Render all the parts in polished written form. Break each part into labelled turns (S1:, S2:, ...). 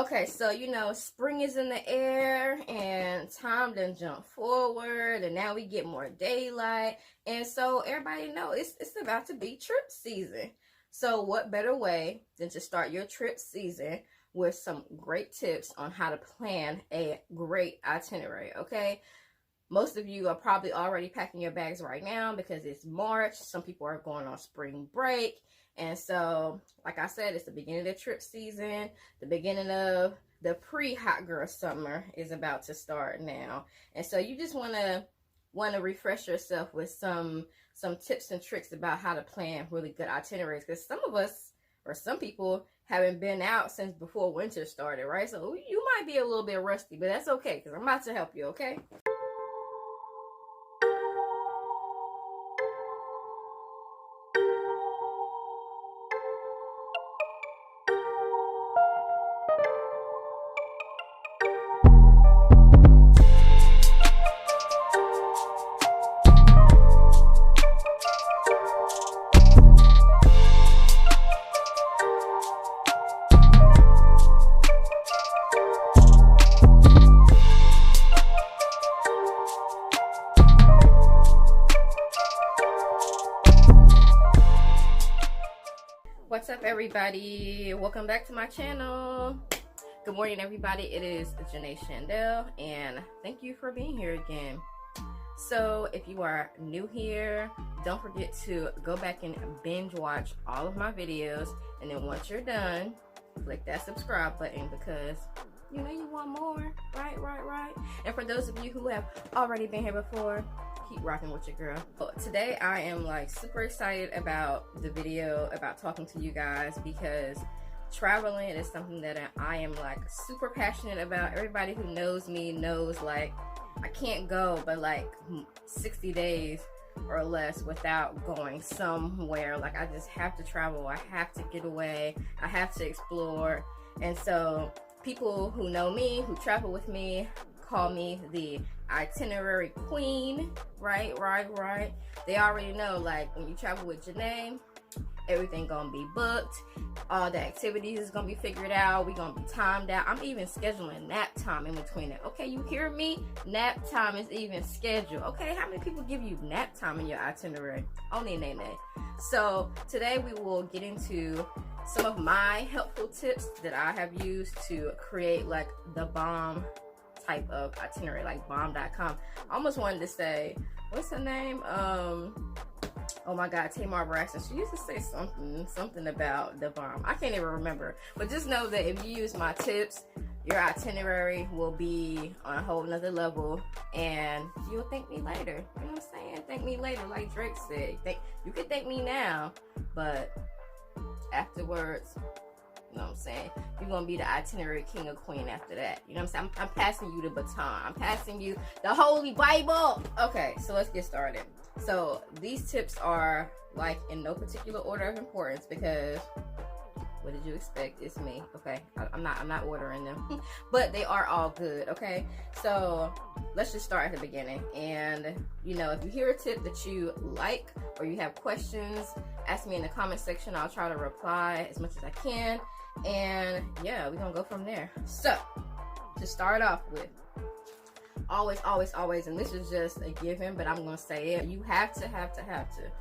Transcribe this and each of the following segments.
S1: Okay, so you know, spring is in the air and time done jump forward, and now we get more daylight, and so everybody know it's about to be trip season. So what better way than to start your trip season with some great tips on how to plan a great itinerary, okay? Most of you are probably already packing your bags right now because it's March. Some people are going on spring break. And so, like I said, it's the beginning of the trip season. The beginning of the pre-hot girl summer is about to start now. And so you just want to refresh yourself with some tips and tricks about how to plan really good itineraries. Because some of us, or some people, haven't been out since before winter started, right? So you might be a little bit rusty, but that's okay because I'm about to help you, okay? What's up, everybody? Welcome back to my channel. Good morning, everybody. It is Janae Chandel, and thank you for being here again. So if you are new here, don't forget to go back and binge watch all of my videos, and then once you're done, click that subscribe button because you know you want more, right? And for those of you who have already been here before, keep rocking with your girl. Today I am like super excited about the video, about talking to you guys, because traveling is something that I am like super passionate about. Everybody who knows me knows like I can't go but like 60 days or less without going somewhere. Like I just have to travel, I have to get away, I have to explore. And so people who know me, who travel with me, call me the itinerary queen, right? They already know, like, when you travel with Janae, everything gonna be booked, all the activities is gonna be figured out, we gonna be timed out. I'm even scheduling nap time in between it. Okay, you hear me? Nap time is even scheduled. Okay, how many people give you nap time in your itinerary? Only Nene. So today we will get into some of my helpful tips that I have used to create like the bomb type of itinerary, like bomb.com. I almost wanted to say, what's her name? Oh my God, Tamar Braxton. She used to say something about the bomb. I can't even remember. But just know that if you use my tips, your itinerary will be on a whole nother level, and you'll thank me later. You know what I'm saying? Thank me later, like Drake said. You can thank me now, but afterwards, you know what I'm saying, you're gonna be the itinerary king or queen after that. You know what I'm saying? I'm passing you the baton. I'm passing you the Holy Bible. Okay, so let's get started. So these tips are like in no particular order of importance because what did you expect? It's me. Okay, I'm not ordering them, but they are all good. Okay, so let's just start at the beginning. And you know, if you hear a tip that you like or you have questions, ask me in the comment section. I'll try to reply as much as I can. And yeah, we're gonna go from there. So to start off with, always, and this is just a given, but I'm gonna say it, you have to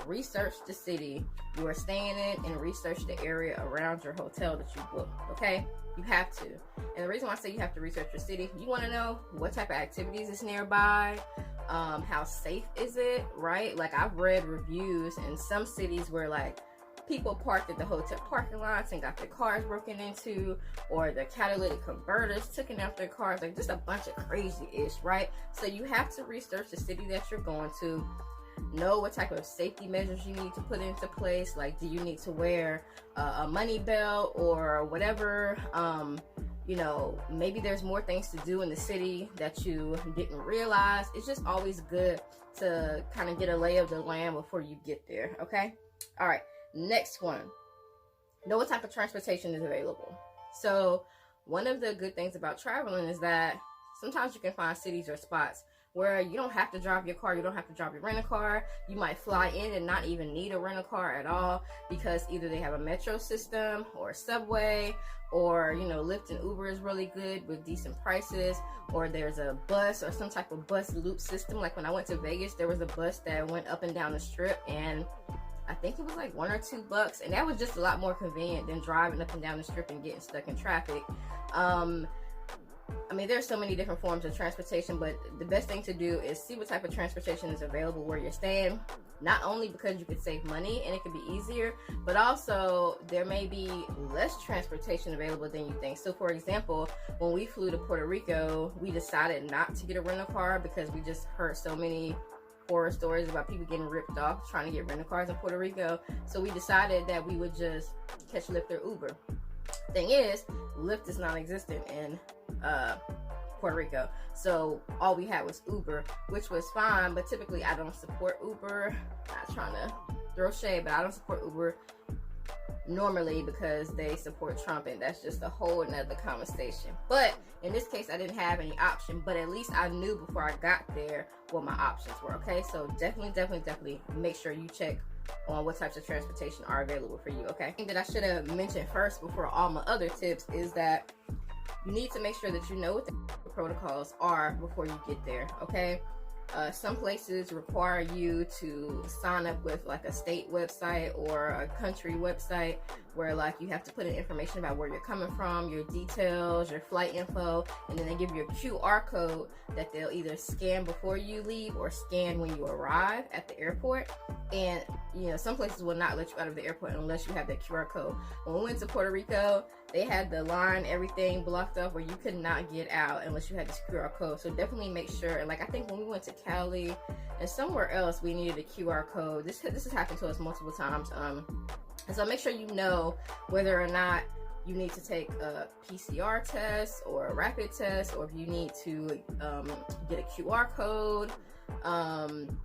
S1: research the city you are staying in and research the area around your hotel that you booked. Okay, you have to. And the reason why I say you have to research your city, you want to know what type of activities is nearby, how safe is it, right? Like I've read reviews in some cities where like people parked at the hotel parking lots and got their cars broken into, or the catalytic converters taken out their cars, like just a bunch of crazy-ish, right? So you have to research the city that you're going to, know what type of safety measures you need to put into place. Like, do you need to wear a money belt or whatever? You know, maybe there's more things to do in the city that you didn't realize. It's just always good to kind of get a lay of the land before you get there. Okay, all right. Next one, know what type of transportation is available. So one of the good things about traveling is that sometimes you can find cities or spots where you don't have to drive your car, you don't have to drive your rental car. You might fly in and not even need a rental car at all, because either they have a metro system or a subway, or you know, Lyft and Uber is really good with decent prices, or there's a bus or some type of bus loop system. Like when I went to Vegas, there was a bus that went up and down the strip, and I think it was like $1 or $2, and that was just a lot more convenient than driving up and down the strip and getting stuck in traffic. I mean, there's so many different forms of transportation, but the best thing to do is see what type of transportation is available where you're staying. Not only because you could save money and it could be easier, but also there may be less transportation available than you think. So for example, when we flew to Puerto Rico, we decided not to get a rental car because we just heard so many horror stories about people getting ripped off trying to get rental cars in Puerto Rico. So we decided that we would just catch Lyft or Uber. Thing is, Lyft is non-existent in Puerto Rico, so all we had was Uber, which was fine, but typically I don't support Uber. Not trying to throw shade, but I don't support Uber normally because they support Trump, and that's just a whole nother conversation. But in this case, I didn't have any option, but at least I knew before I got there what my options were. Okay, so definitely make sure you check on what types of transportation are available for you. Okay, thing that I should have mentioned first before all my other tips is that you need to make sure that you know what the protocols are before you get there. Okay, some places require you to sign up with like a state website or a country website where like you have to put in information about where you're coming from, your details, your flight info, and then they give you a QR code that they'll either scan before you leave or scan when you arrive at the airport. And you know, some places will not let you out of the airport unless you have that QR code. When we went to Puerto Rico, they had the line, everything blocked off where you could not get out unless you had this QR code. So definitely make sure. And like I think when we went to Cali and somewhere else, we needed a QR code. This has happened to us multiple times. And so make sure you know whether or not you need to take a PCR test or a rapid test, or if you need to get a QR code,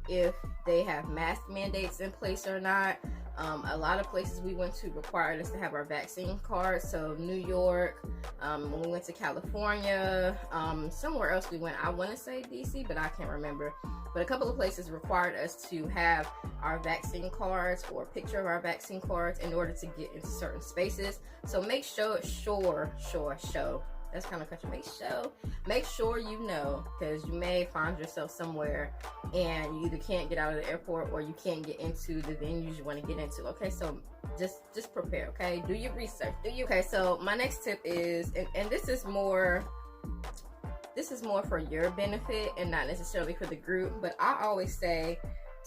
S1: if they have mask mandates in place or not. A lot of places we went to required us to have our vaccine cards. So New York, when we went to California, somewhere else we went, I want to say DC, but I can't remember. But a couple of places required us to have our vaccine cards or a picture of our vaccine cards in order to get into certain spaces. So make sure, that's kind of country. Make sure you know, because you may find yourself somewhere and you either can't get out of the airport or you can't get into the venues you want to get into. Okay, so just prepare. Okay, do your research. Okay, so my next tip is, and this is more for your benefit and not necessarily for the group, but I always say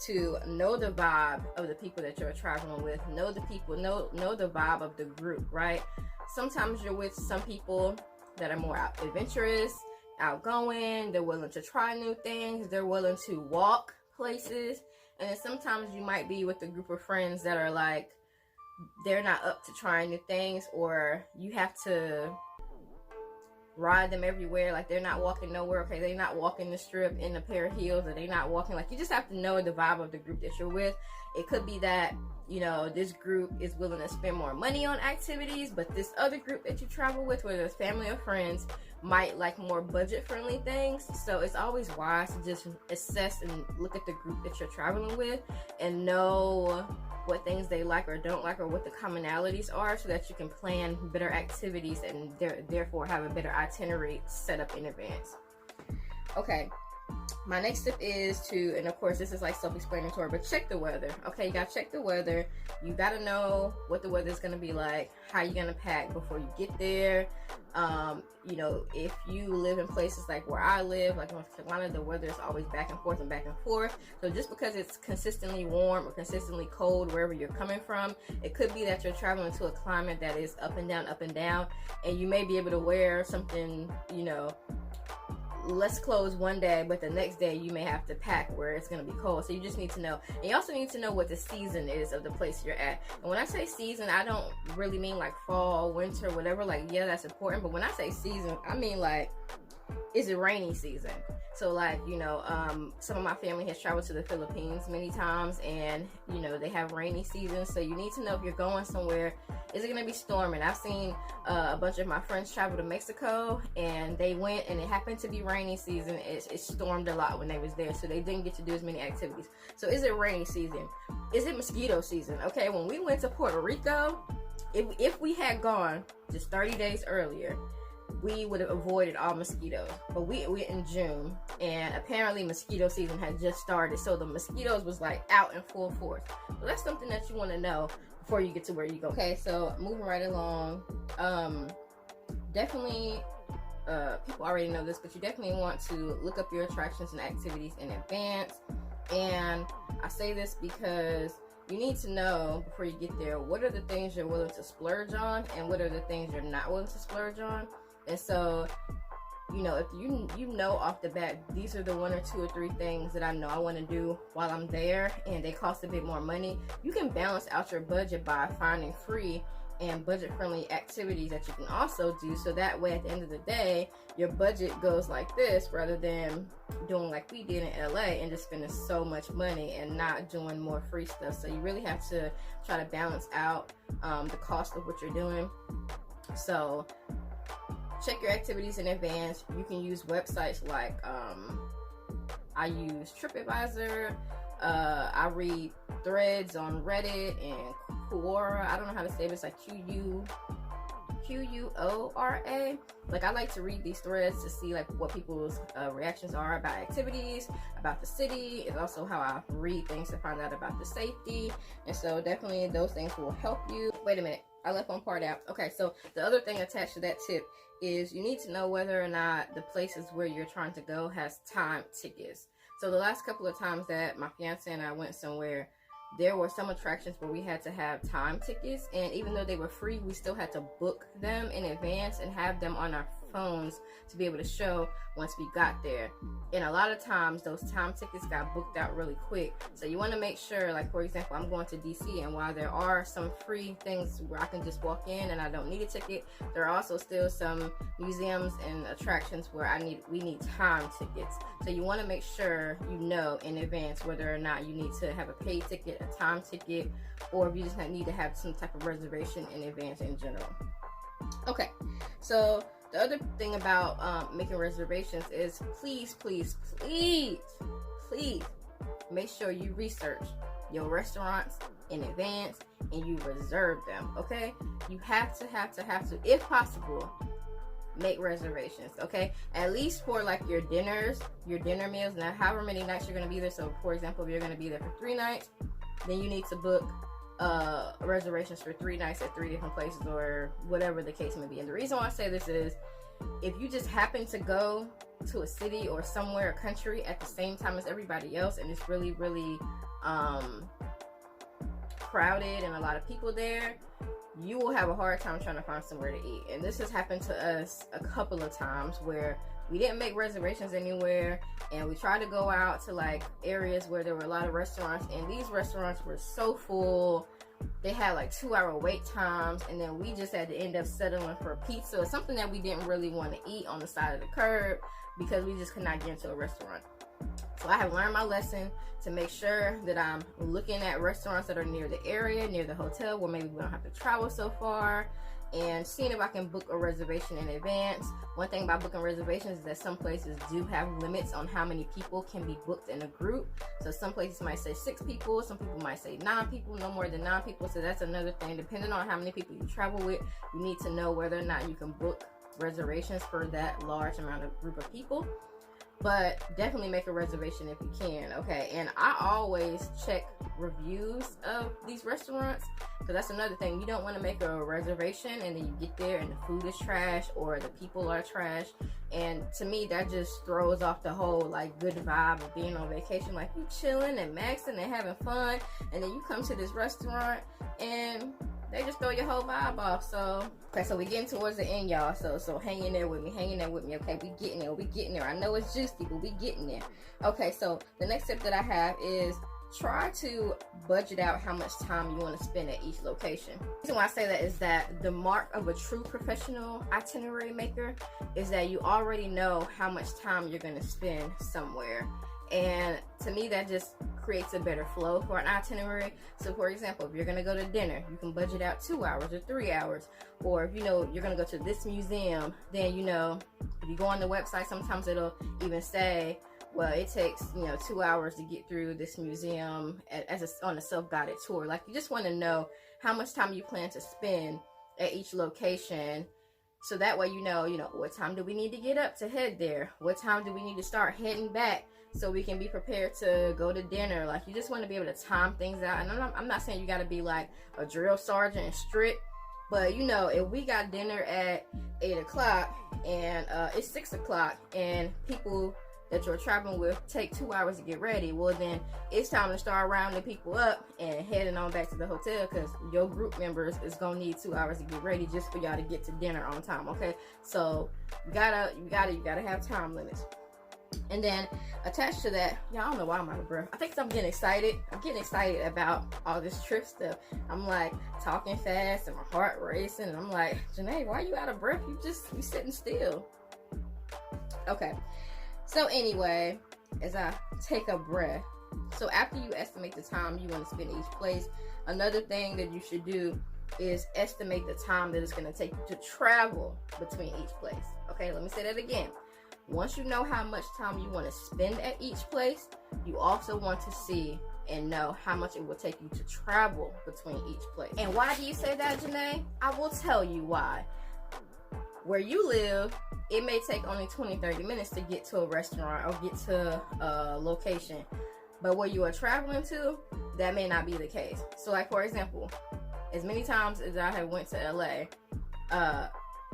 S1: to know the vibe of the people that you're traveling with. Know the people, know the vibe of the group, right? Sometimes you're with some people that are more adventurous, outgoing, they're willing to try new things, they're willing to walk places. And then sometimes you might be with a group of friends that are like, they're not up to trying new things, or you have to ride them everywhere, like they're not walking nowhere. Okay, they're not walking the strip in a pair of heels, or they're not walking, like you just have to know the vibe of the group that you're with. It could be that, you know, this group is willing to spend more money on activities, but this other group that you travel with, whether it's family or friends, might like more budget-friendly things. So it's always wise to just assess and look at the group that you're traveling with and know what things they like or don't like, or what the commonalities are, so that you can plan better activities and therefore have a better itinerary set up in advance. Okay, my next tip is to, and of course this is like self-explanatory, but check the weather. Okay, you gotta check the weather. You gotta know what the weather is gonna be like, how you're gonna pack before you get there. You know, if you live in places like where I live, like North Carolina, the weather is always back and forth and back and forth. So just because it's consistently warm or consistently cold wherever you're coming from, it could be that you're traveling to a climate that is up and down, and you may be able to wear something, you know, less clothes one day, but the next day you may have to pack where it's going to be cold. So you just need to know. And you also need to know what the season is of the place you're at. And when I say season, I don't really mean like fall, winter, whatever. Like, yeah, that's important, but when I say season, I mean like is it rainy season? So like, you know, some of my family has traveled to the Philippines many times, and you know, they have rainy season. So you need to know if you're going somewhere, is it going to be storming? I've seen a bunch of my friends travel to Mexico, and they went and it happened to be rainy season. It stormed a lot when they was there, so they didn't get to do as many activities. So is it rainy season? Is it mosquito season? Okay, when we went to Puerto Rico, if we had gone just 30 days earlier, we would have avoided all mosquitoes. But we went in June, and apparently mosquito season had just started, so the mosquitoes was like out in full force. So that's something that you want to know before you get to where you go. Okay, so moving right along, definitely people already know this, but you definitely want to look up your attractions and activities in advance. And I say this because you need to know before you get there, what are the things you're willing to splurge on and what are the things you're not willing to splurge on. And so, you know, if you know off the bat, these are the 1 or 2 or 3 things that I know I want to do while I'm there, and they cost a bit more money, you can balance out your budget by finding free and budget-friendly activities that you can also do, so that way at the end of the day, your budget goes like this, rather than doing like we did in LA and just spending so much money and not doing more free stuff. So you really have to try to balance out the cost of what you're doing. So check your activities in advance. You can use websites like I use TripAdvisor. I read threads on Reddit and Quora. I don't know how to say it. It's like Quora. Like, I like to read these threads to see like what people's reactions are about activities, about the city. It's also how I read things to find out about the safety. And so definitely those things will help you. Wait a minute, I left one part out. Okay, so the other thing attached to that tip is you need to know whether or not the places where you're trying to go has time tickets. So the last couple of times that my fiance and I went somewhere, there were some attractions where we had to have time tickets, and even though they were free, we still had to book them in advance and have them on our phones to be able to show once we got there. And a lot of times those time tickets got booked out really quick, so you want to make sure, like for example, I'm going to DC, and while there are some free things where I can just walk in and I don't need a ticket, there are also still some museums and attractions where we need time tickets. So you want to make sure you know in advance whether or not you need to have a paid ticket, a time ticket, or if you just need to have some type of reservation in advance in general. Okay, so the other thing about making reservations is please make sure you research your restaurants in advance and you reserve them. Okay, you have to, if possible, make reservations. Okay, at least for like your dinner meals. Now, however many nights you're going to be there. So for example, if you're going to be there for 3 nights, then you need to book reservations for 3 nights at 3 different places, or whatever the case may be. And the reason why I say this is, if you just happen to go to a city or somewhere, a country, at the same time as everybody else, and it's really crowded and a lot of people there, you will have a hard time trying to find somewhere to eat. And this has happened to us a couple of times where we didn't make reservations anywhere, and we tried to go out to like areas where there were a lot of restaurants, and these restaurants were so full. They had like 2-hour wait times, and then we just had to end up settling for a pizza, something that we didn't really want to eat on the side of the curb because we just could not get into a restaurant. So I have learned my lesson to make sure that I'm looking at restaurants that are near the area, near the hotel, where maybe we don't have to travel so far, and seeing if I can book a reservation in advance. One thing about booking reservations is that some places do have limits on how many people can be booked in a group. So some places might say 6 people, some people might say 9 people, no more than 9 people. So that's another thing. Depending on how many people you travel with, you need to know whether or not you can book reservations for that large amount of group of people. But definitely make a reservation if you can. Okay, and I always check reviews of these restaurants, because that's another thing. You don't want to make a reservation and then you get there and the food is trash or the people are trash. And to me, that just throws off the whole like good vibe of being on vacation. Like, you chilling and maxing and having fun, and then you come to this restaurant and they just throw your whole vibe off. So, okay, so we're getting towards the end, y'all. So hang in there with me, okay? We getting there. I know it's juicy, but we getting there. Okay, so the next tip that I have is try to budget out how much time you want to spend at each location. The reason why I say that is that the mark of a true professional itinerary maker is that you already know how much time you're going to spend somewhere. And to me, that just creates a better flow for an itinerary. So for example, if you're going to go to dinner, you can budget out 2 hours or 3 hours. Or if you know you're going to go to this museum, then you know, if you go on the website, sometimes it'll even say, well, it takes, you know, 2 hours to get through this museum on a self-guided tour. Like, you just want to know how much time you plan to spend at each location. So that way, you know, what time do we need to get up to head there? What time do we need to start heading back so we can be prepared to go to dinner? Like, you just want to be able to time things out. And I'm not saying you got to be like a drill sergeant and strict, but you know, if we got dinner at 8 o'clock and it's 6 o'clock and people that you're traveling with take 2 hours to get ready, well then it's time to start rounding people up and heading on back to the hotel, because your group members is gonna need 2 hours to get ready just for y'all to get to dinner on time. Okay, so you gotta have time limits. And then attached to that, I don't know why I'm out of breath. I think I'm getting excited. I'm getting excited about all this trip stuff. I'm like talking fast and my heart racing, and I'm like, Janae, why are you out of breath? You sitting still. Okay. So anyway, as I take a breath, so after you estimate the time you want to spend each place, another thing that you should do is estimate the time that it's going to take you to travel between each place. Okay, let me say that again. Once you know how much time you want to spend at each place, you also want to see and know how much it will take you to travel between each place. And why do you say that, Janae? I will tell you why. Where you live, it may take only 20-30 minutes to get to a restaurant or get to a location. But where you are traveling to, that may not be the case. So like, for example, as many times as I have went to LA,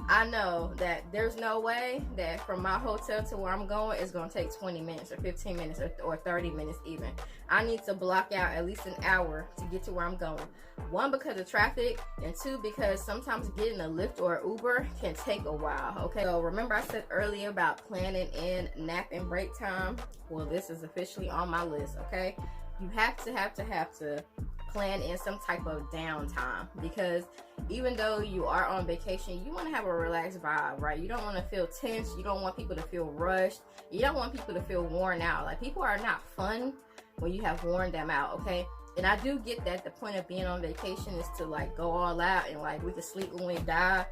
S1: I know that there's no way that from my hotel to where I'm going is going to take 20 minutes or 15 minutes or 30 minutes even. I need to block out at least an hour to get to where I'm going. One, because of traffic, and two, because sometimes getting a Lyft or an Uber can take a while. Okay, so remember I said earlier about planning in nap and break time? Well, this is officially on my list, okay? You have to plan in some type of downtime, because even though you are on vacation, you want to have a relaxed vibe, right? You don't want to feel tense. You don't want people to feel rushed. You don't want people to feel worn out. Like, people are not fun when you have worn them out, okay? And I do get that the point of being on vacation is to like go all out and like we can sleep when we die.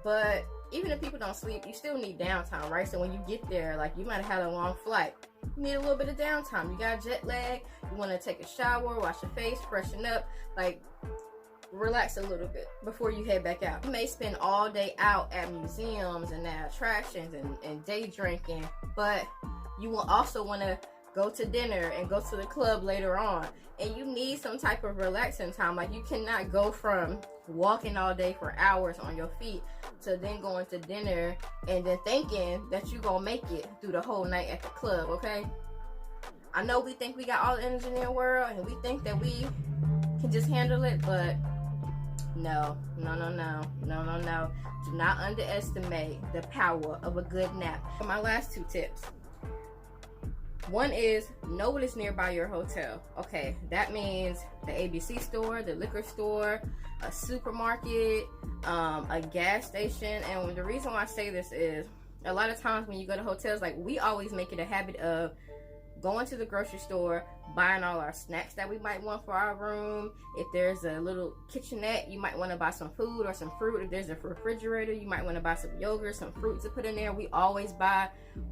S1: But even if people don't sleep, you still need downtime, right? So when you get there, like, you might have had a long flight, you need a little bit of downtime. You got jet lag, you want to take a shower, wash your face, freshen up, like relax a little bit before you head back out. You may spend all day out at museums and at attractions and day drinking, but you will also want to go to dinner and go to the club later on, and you need some type of relaxing time. Like, you cannot go from walking all day for hours on your feet to then going to dinner and then thinking that you're gonna make it through the whole night at the club. Okay, I know we think we got all the energy in the world and we think that we can just handle it, but no. Do not underestimate the power of a good nap. For my last two tips, one is know what is nearby your hotel. Okay, that means the ABC store, the liquor store, a supermarket, a gas station. And the reason why I say this is, a lot of times when you go to hotels, like, we always make it a habit of going to the grocery store, buying all our snacks that we might want for our room. If there's a little kitchenette, you might want to buy some food or some fruit. If there's a refrigerator, you might want to buy some yogurt, some fruit to put in there. We always buy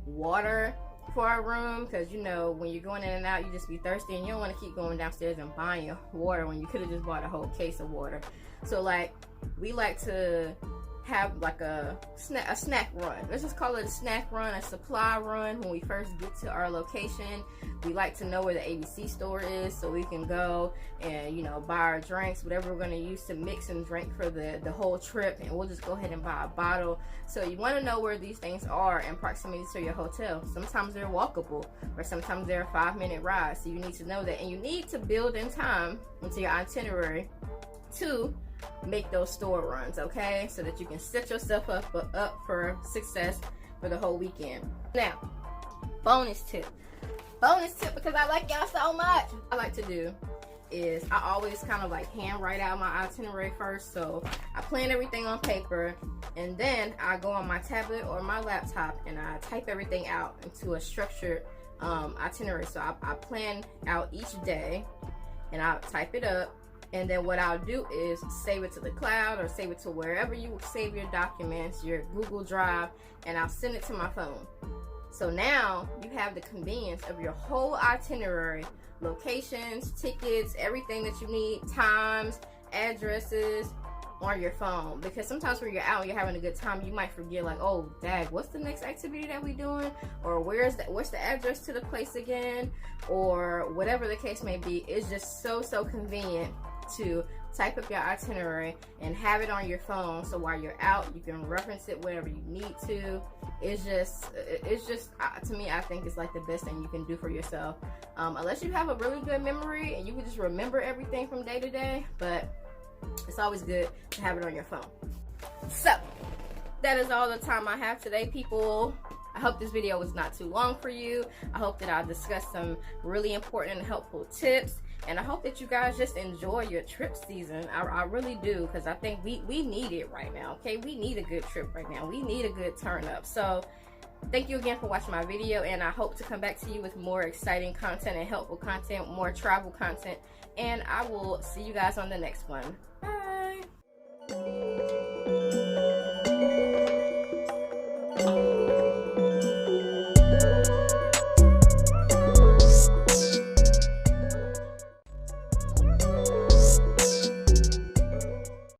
S1: water for our room, because you know, when you're going in and out, you just be thirsty and you don't want to keep going downstairs and buying water when you could have just bought a whole case of water. So like, we like to have like a snack run. Let's just call it a snack run, a supply run. When we first get to our location, we like to know where the ABC store is so we can go and, you know, buy our drinks, whatever we're going to use to mix and drink for the whole trip, and we'll just go ahead and buy a bottle. So you want to know where these things are in proximity to your hotel. Sometimes they're walkable, or sometimes they're a 5-minute ride, so you need to know that. And you need to build in time into your itinerary to make those store runs, okay, so that you can set yourself up for success for the whole weekend. Now, bonus tip, bonus tip, because I like y'all so much, I like to do is I always kind of like hand write out my itinerary first. So I plan everything on paper, and then I go on my tablet or my laptop and I type everything out into a structured itinerary. So I plan out each day and I'll type it up, and then what I'll do is save it to the cloud or save it to wherever you save your documents, your Google Drive, and I'll send it to my phone. So now you have the convenience of your whole itinerary, locations, tickets, everything that you need, times, addresses on your phone. Because sometimes when you're out and you're having a good time, you might forget, like, oh dag, what's the next activity that we doing, or what's the address to the place again, or whatever the case may be. It's just so to type up your itinerary and have it on your phone, so while you're out you can reference it whenever you need to. It's just to me, I think it's like the best thing you can do for yourself, unless you have a really good memory and you can just remember everything from day to day, but it's always good to have it on your phone. So that is all the time I have today, people. I hope this video was not too long for you. I hope that I discussed some really important and helpful tips, and I hope that you guys just enjoy your trip season. I really do, because I think we need it right now, okay? We need a good trip right now. We need a good turn up. So thank you again for watching my video, and I hope to come back to you with more exciting content and helpful content, more travel content, and I will see you guys on the next one. Bye.